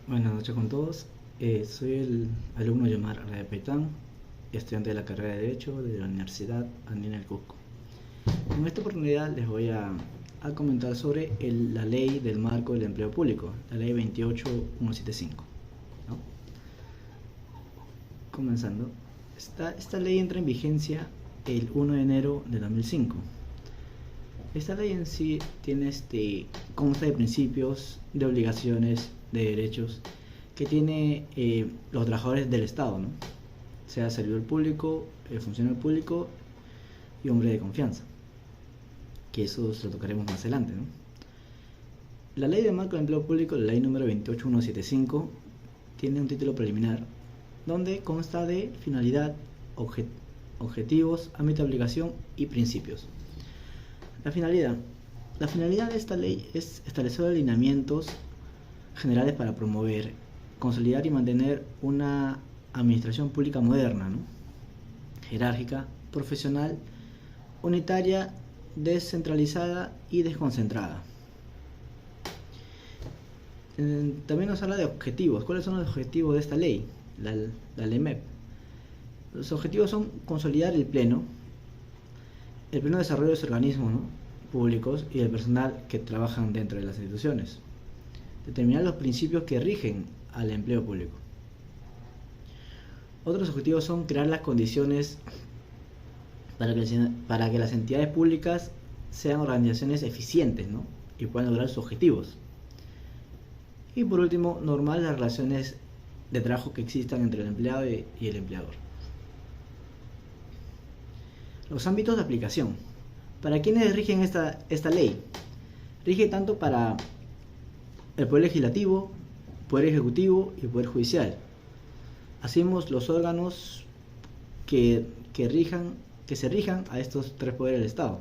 Buenas noches con todos. Soy el alumno Yomar Araya-Paitán, estudiante de la carrera de Derecho de la Universidad Andina del Cusco. En esta oportunidad les voy a comentar sobre la ley del marco del empleo público, la ley 28175, ¿no? Comenzando, esta ley entra en vigencia el 1 de enero de 2005. Esta ley en sí tiene consta de principios, de obligaciones, de derechos que tiene los trabajadores del Estado, ¿no? Sea servidor público, funcionario público y hombre de confianza, que eso se lo tocaremos más adelante, ¿no? La ley de marco del empleo público, la ley número 28175, tiene un título preliminar donde consta de finalidad, objetivos, ámbito de aplicación y principios. La finalidad de esta ley es establecer alineamientos generales para promover, consolidar y mantener una administración pública moderna, ¿no? Jerárquica, profesional, unitaria, descentralizada y desconcentrada. También nos habla de objetivos. ¿Cuáles son los objetivos de esta ley? La LEMEP. Los objetivos son consolidar el pleno desarrollo de los organismos, ¿no?, públicos y del personal que trabajan dentro de las instituciones. Determinar los principios que rigen al empleo público. Otros objetivos son crear las condiciones para que las entidades públicas sean organizaciones eficientes, ¿no?, y puedan lograr sus objetivos. Y por último, normar las relaciones de trabajo que existan entre el empleado y el empleador. Los ámbitos de aplicación. ¿Para quiénes rigen esta ley? Rige tanto para el Poder Legislativo, Poder Ejecutivo y Poder Judicial. Hacemos los órganos que se rijan a estos tres poderes del Estado.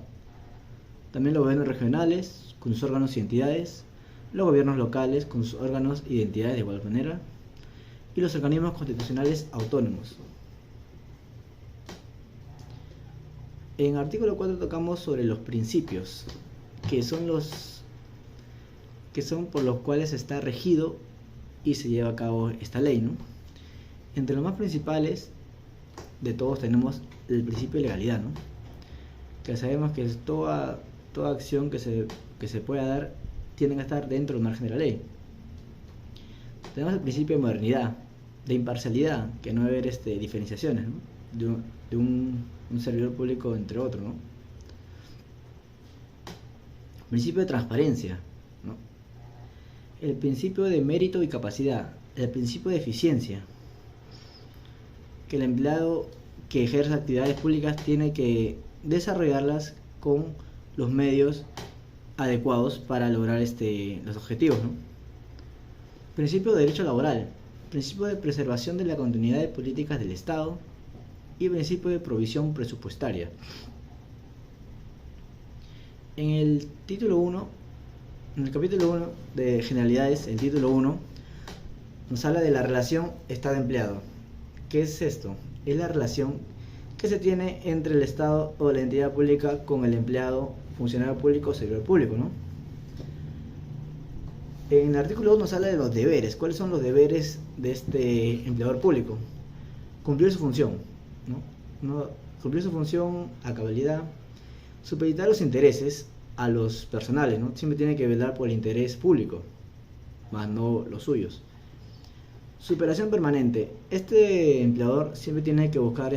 También los gobiernos regionales con sus órganos y entidades, los gobiernos locales con sus órganos y entidades de igual manera, y los organismos constitucionales autónomos. En el artículo 4 tocamos sobre los principios, que son por los cuales está regido y se lleva a cabo esta ley, ¿no? Entre los más principales de todos tenemos el principio de legalidad, ¿no?, que sabemos que es toda acción que se pueda dar tiene que estar dentro del margen de la ley. Tenemos el principio de modernidad, de imparcialidad, que no debe haber diferenciaciones, ¿no?, de un servidor público entre otro, ¿no? Principio de transparencia, ¿no? El principio de mérito y capacidad, el principio de eficiencia, que el empleado que ejerce actividades públicas tiene que desarrollarlas con los medios adecuados para lograr los objetivos, ¿no? Principio de derecho laboral, principio de preservación de la continuidad de políticas del Estado y principio de provisión presupuestaria. En el capítulo 1 de generalidades, el título 1 nos habla de la relación Estado-empleado. ¿Qué es esto? Es la relación que se tiene entre el Estado o la entidad pública con el empleado, funcionario público o servidor público, ¿no? En el artículo 2 nos habla de los deberes. ¿Cuáles son los deberes de este empleador público? Cumplir su función, ¿no? Cumplir su función a cabalidad, supeditar los intereses a los personales, ¿no? Siempre tiene que velar por el interés público, más no los suyos. Superación permanente. Este empleador siempre tiene que buscar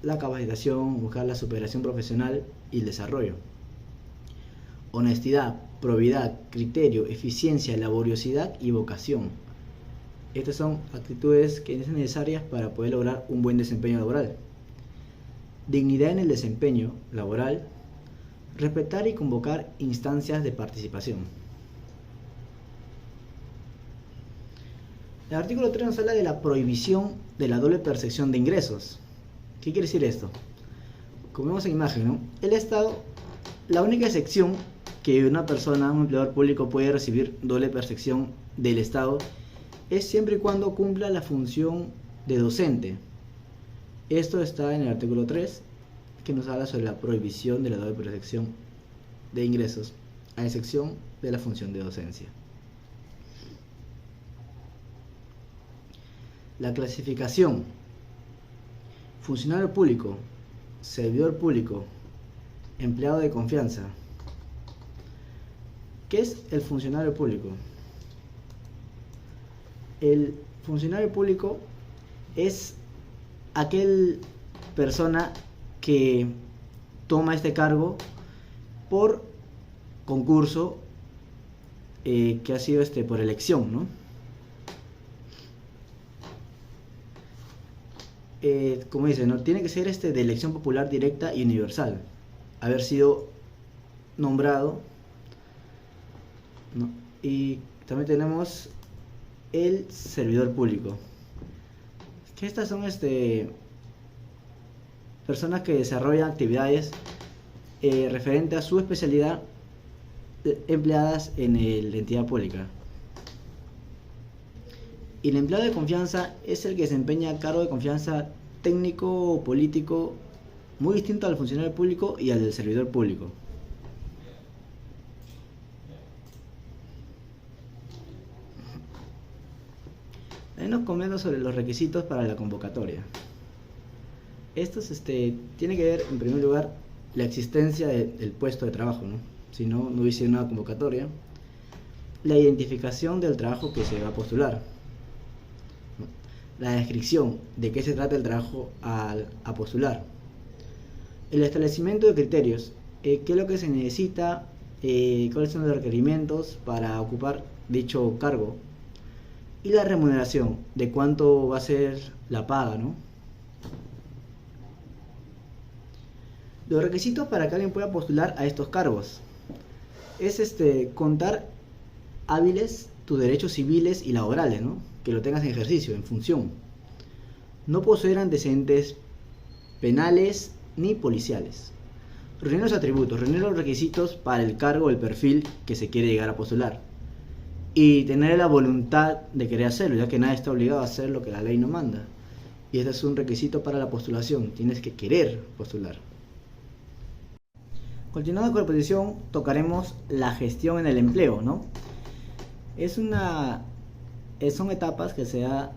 la capacitación, buscar la superación profesional y el desarrollo. Honestidad, probidad, criterio, eficiencia, laboriosidad y vocación. Estas son actitudes que son necesarias para poder lograr un buen desempeño laboral. Dignidad en el desempeño laboral. Respetar y convocar instancias de participación. El artículo 3 nos habla de la prohibición de la doble percepción de ingresos. ¿Qué quiere decir esto? Como vemos en imagen, ¿no?, el Estado, la única excepción que un empleador público puede recibir doble percepción del Estado es siempre y cuando cumpla la función de docente. Esto está en el artículo 3, que nos habla sobre la prohibición de la doble percepción de ingresos, a excepción de la función de docencia. La clasificación: funcionario público, servidor público, empleado de confianza. ¿Qué es el funcionario público? El funcionario público es aquel persona que toma este cargo por concurso, que ha sido por elección, ¿no? Como dice, ¿no? Tiene que ser de elección popular directa y universal, haber sido nombrado, ¿no? Y también tenemos el servidor público, que estas son personas que desarrollan actividades referente a su especialidad, empleadas en la entidad pública. Y el empleado de confianza es el que desempeña cargo de confianza técnico o político, muy distinto al funcionario público y al del servidor público. Ahí nos comenta sobre los requisitos para la convocatoria. Estos tiene que ver, en primer lugar, la existencia del puesto de trabajo, ¿no? Si no, no hubiese una convocatoria. La identificación del trabajo que se va a postular. La descripción de qué se trata el trabajo a postular. El establecimiento de criterios. ¿Qué es lo que se necesita? ¿Cuáles son los requerimientos para ocupar dicho cargo? Y la remuneración, de cuánto va a ser la paga, ¿no? Los requisitos para que alguien pueda postular a estos cargos es contar hábiles tus derechos civiles y laborales, ¿no? Que lo tengas en ejercicio, en función. No poseer antecedentes penales ni policiales. Reunir los atributos, reunir los requisitos para el cargo o el perfil que se quiere llegar a postular. Y tener la voluntad de querer hacerlo, ya que nadie está obligado a hacer lo que la ley no manda. Y este es un requisito para la postulación, tienes que querer postular. Continuando con la posición, tocaremos la gestión en el empleo, ¿no? Son etapas que se da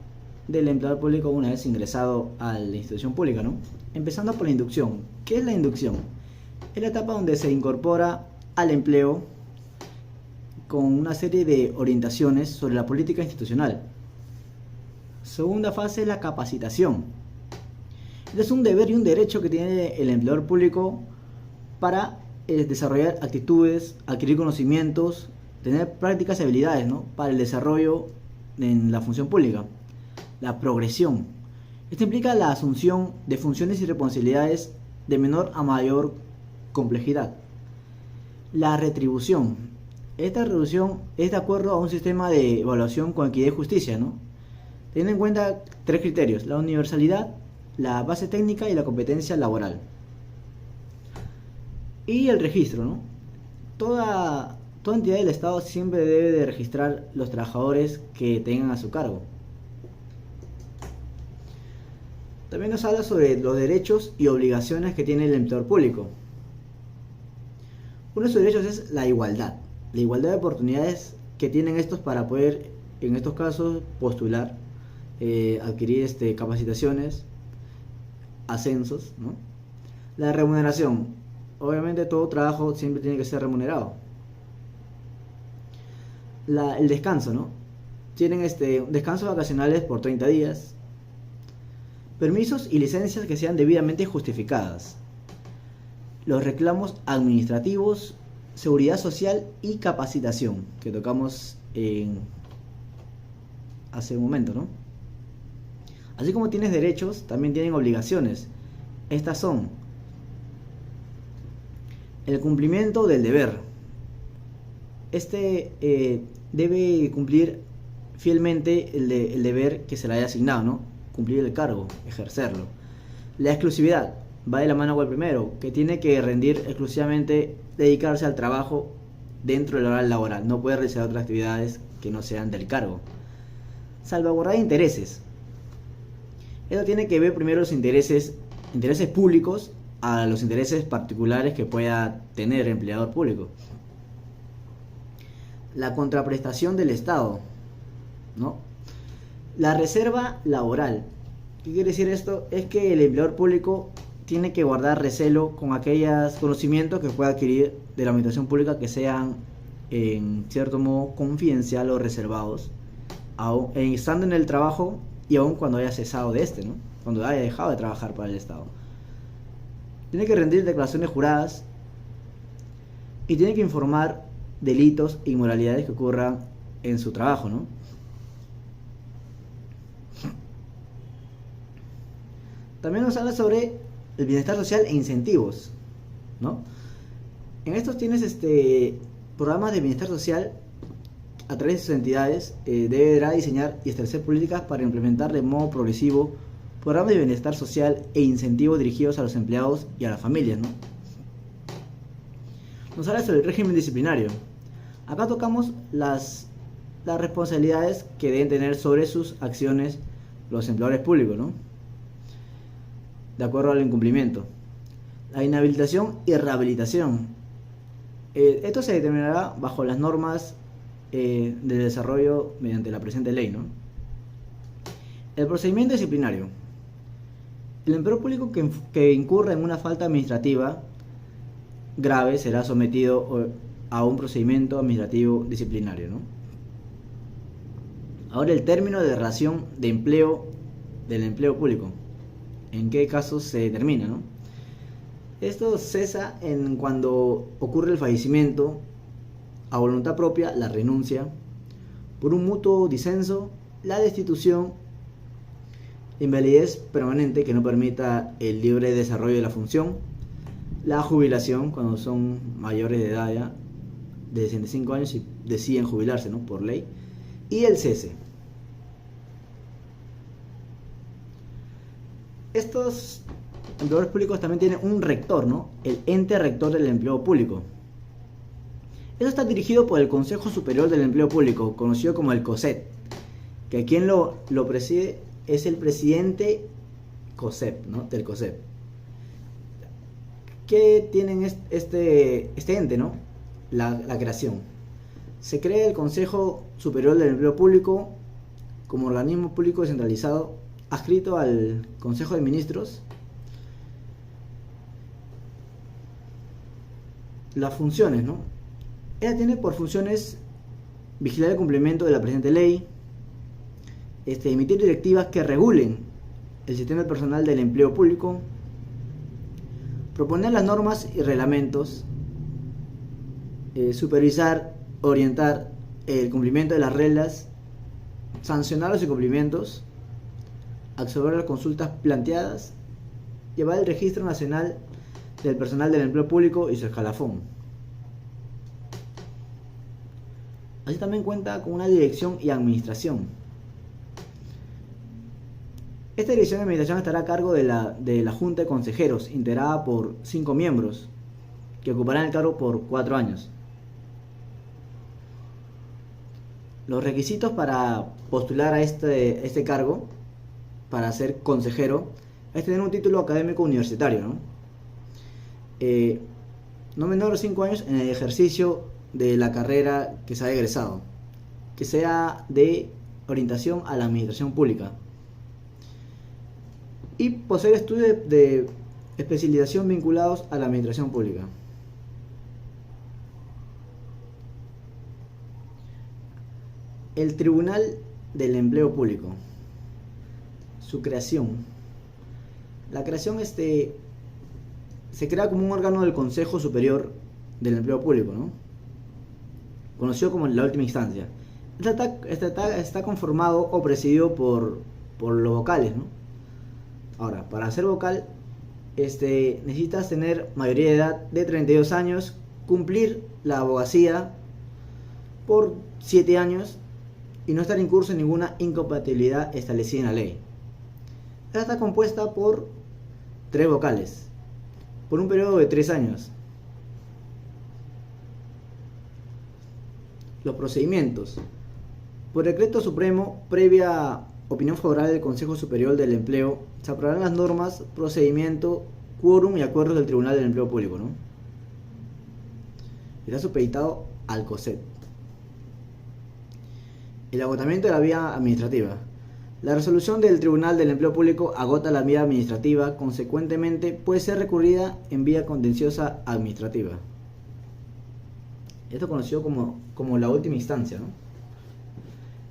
del empleado público una vez ingresado a la institución pública, ¿no? Empezando por la inducción. ¿Qué es la inducción? Es la etapa donde se incorpora al empleo con una serie de orientaciones sobre la política institucional. Segunda fase es la capacitación. Es un deber y un derecho que tiene el empleador público para desarrollar actitudes, adquirir conocimientos, tener prácticas y habilidades, ¿no? Para el desarrollo en la función pública. La progresión. Esto implica la asunción de funciones y responsabilidades de menor a mayor complejidad. La retribución. Esta retribución es de acuerdo a un sistema de evaluación con equidad y justicia, ¿no? Teniendo en cuenta 3 criterios: la universalidad, la base técnica y la competencia laboral. Y el registro, ¿no? Toda entidad del Estado siempre debe de registrar los trabajadores que tengan a su cargo. También nos habla sobre los derechos y obligaciones que tiene el empleador público. Uno de sus derechos es la igualdad de oportunidades que tienen estos para poder, en estos casos, postular, adquirir capacitaciones, ascensos, ¿no? La remuneración. Obviamente todo trabajo siempre tiene que ser remunerado. El descanso, ¿no? Tienen descansos vacacionales por 30 días. Permisos y licencias que sean debidamente justificadas. Los reclamos administrativos, seguridad social y capacitación, que tocamos hace un momento, ¿no? Así como tienes derechos, también tienen obligaciones. Estas son: el cumplimiento del deber. Debe cumplir fielmente el deber que se le haya asignado, ¿no? Cumplir el cargo, ejercerlo. La exclusividad va de la mano con el primero, que tiene que rendir exclusivamente, dedicarse al trabajo dentro del horario laboral, no puede realizar otras actividades que no sean del cargo. Salvaguardar intereses. Esto tiene que ver primero los intereses públicos a los intereses particulares que pueda tener el empleador público. La contraprestación del Estado, ¿no? La reserva laboral. ¿Qué quiere decir esto? Es que el empleador público tiene que guardar recelo con aquellos conocimientos que pueda adquirir de la administración pública que sean en cierto modo confidencial o reservados, estando en el trabajo y aún cuando haya cesado de este, ¿no? Cuando haya dejado de trabajar para el Estado. Tiene que rendir declaraciones juradas y tiene que informar delitos e inmoralidades que ocurran en su trabajo, ¿no? También nos habla sobre el bienestar social e incentivos, ¿no? En estos tienes programas de bienestar social a través de sus entidades. Deberá diseñar y establecer políticas para implementar de modo progresivo programas de bienestar social e incentivos dirigidos a los empleados y a las familias, ¿no? Nos habla sobre el régimen disciplinario. Acá tocamos las responsabilidades que deben tener sobre sus acciones los empleadores públicos, ¿no? De acuerdo al incumplimiento. La inhabilitación y rehabilitación. Esto se determinará bajo las normas de desarrollo mediante la presente ley, ¿no? El procedimiento disciplinario. El empleador público que incurra en una falta administrativa grave será sometido a un procedimiento administrativo disciplinario, ¿no? Ahora, el término de relación de empleo del empleo público. ¿En qué casos se determina, no? Esto cesa cuando ocurre el fallecimiento, a voluntad propia, la renuncia, por un mutuo disenso, la destitución, invalidez permanente que no permita el libre desarrollo de la función, la jubilación cuando son mayores de edad ya, de 65 años y deciden jubilarse, ¿no? Por ley, y el cese. Estos empleadores públicos también tienen un rector, ¿no? El ente rector del empleo público. Eso está dirigido por el Consejo Superior del Empleo Público, conocido como el COSEP, que quien lo preside es el presidente COSEP, ¿no? Del COSEP. ¿Qué tienen este ente, ¿no? La creación. Se crea el Consejo Superior del Empleo Público como organismo público descentralizado adscrito al Consejo de Ministros. Las funciones, ¿no? Ella tiene por funciones vigilar el cumplimiento de la presente ley, emitir directivas que regulen el sistema personal del empleo público, proponer las normas y reglamentos, supervisar, orientar el cumplimiento de las reglas, sancionar los incumplimientos, absorber las consultas planteadas, llevar el registro nacional del personal del empleo público y su escalafón. Así también cuenta con una dirección y administración. Esta dirección y administración estará a cargo de la Junta de Consejeros, integrada por 5 miembros, que ocuparán el cargo por 4 años. Los requisitos para postular a este cargo, para ser consejero, es tener un título académico universitario, ¿no? No menor de 5 años en el ejercicio de la carrera que se haya egresado, que sea de orientación a la administración pública, y poseer estudios de especialización vinculados a la administración pública. El Tribunal del Empleo Público. Su creación. La creación se crea como un órgano del Consejo Superior del Empleo Público, ¿no? Conocido como la última instancia. Está conformado o presidido por los vocales, ¿no? Ahora, para ser vocal, necesitas tener mayoría de edad de 32 años, cumplir la abogacía por 7 años y no estar incurso en ninguna incompatibilidad establecida en la ley. Esta está compuesta por 3 vocales, por un periodo de 3 años. Los procedimientos. Por decreto supremo, previa opinión favorable del Consejo Superior del Empleo, se aprobarán las normas, procedimiento, quórum y acuerdos del Tribunal del Empleo Público, ¿no? Está supeditado al COSEP. El agotamiento de la vía administrativa. La resolución del Tribunal del Empleo Público agota la vía administrativa, consecuentemente puede ser recurrida en vía contenciosa administrativa. Esto conocido como la última instancia, ¿no?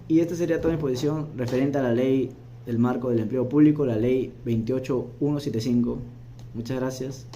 Y esta sería toda mi exposición referente a la ley del marco del empleo público, la ley 28175. Muchas gracias.